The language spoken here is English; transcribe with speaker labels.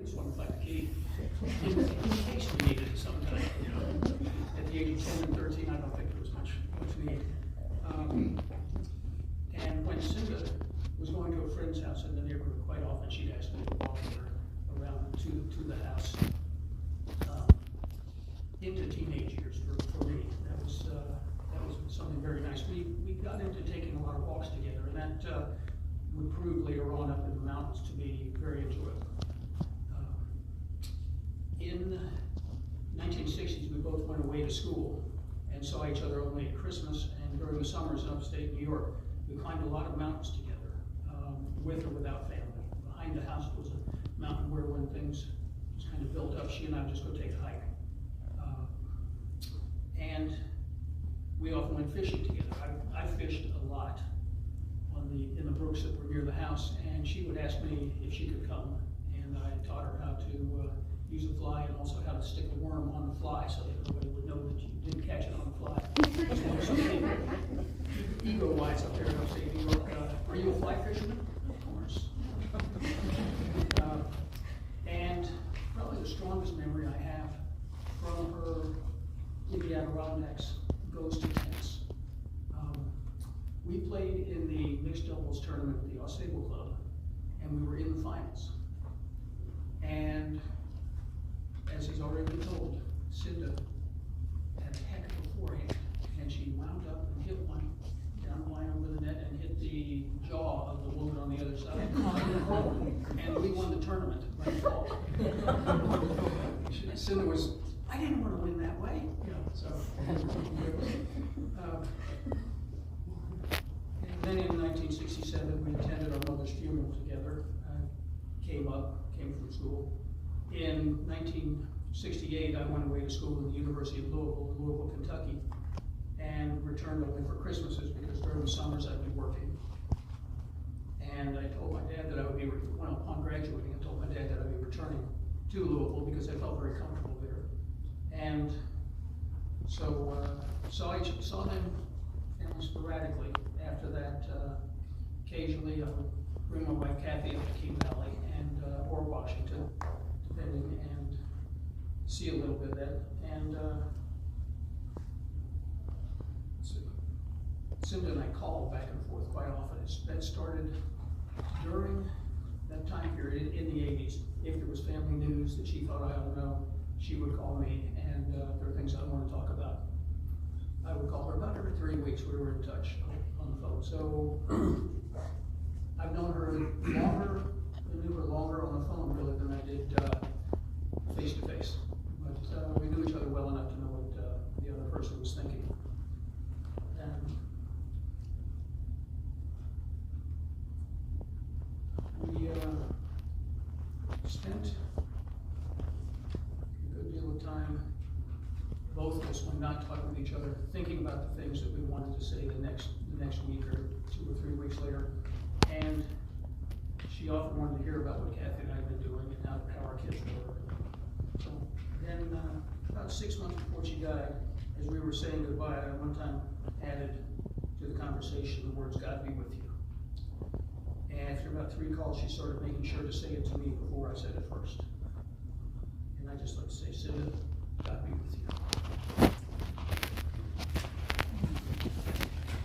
Speaker 1: This one was like the key, in case we needed it sometime, you know. At the age of 10 and 13, I don't think there was much need. And when Cinda was going to a friend's house in the neighborhood, quite often she'd ask me to walk her around to the house. Into teenage years for me, that was something very nice. We got into taking a lot of walks together, and that would prove later on up in the mountains to be very enjoyable. In the 1960s, we both went away to school and saw each other only at Christmas, and during the summers in upstate New York, we climbed a lot of mountains together, with or without family. Behind the house was a mountain where when things just kind of built up, she and I would just go take a hike. And we often went fishing together. I fished a lot in the brooks that were near the house, and she would ask me if she could come, and I taught her how to use a fly and also how to stick a worm on the fly so that everybody would know that you didn't catch it on the fly. So ego-wise up there in upstate New York, are you a fly fisherman? Of course. And probably the strongest memory I have from her in the Adirondacks goes to tennis. We played in the mixed doubles tournament at the Ausable Club, and we were in the finals. And as he's already been told, Cinda had a heck of a forehand, and she wound up and hit one down the line over the net and hit the jaw of the woman on the other side. And we won the tournament by default. Cinda was, I didn't want to win that way, you know, so. And then in 1967, we attended our mother's funeral together. Came from school. In 1968, I went away to school at the University of Louisville, Kentucky, and returned only for Christmases because during the summers I'd be working. And I told my dad that I would be, upon graduating, I told my dad that I'd be returning to Louisville because I felt very comfortable there. And so I saw them sporadically after that. Occasionally I would bring my wife Kathy up to King Valley or Washington, depending, and see a little bit of that. And Cinda and I called back and forth quite often. That started during that time period in the 80s. If there was family news that she thought I ought to know, she would call me, and there are things I want to talk about. I would call her about every 3 weeks. We were in touch on the phone. So I've known her longer. I knew her longer on the phone really than I did face to face. But we knew each other well enough to know what the other person was thinking. And we spent a good deal of time, both of us, when not talking with each other, thinking about the things that we wanted to say the next week or 2 or 3 weeks later. And she often wanted to hear about what Kathy and I had been doing and how our kids were. So then, about 6 months before she died, as we were saying goodbye, I one time added to the conversation the words, "God be with you." And after about 3 calls, she started making sure to say it to me before I said it first. And I just like to say, "Cinda, God be with you."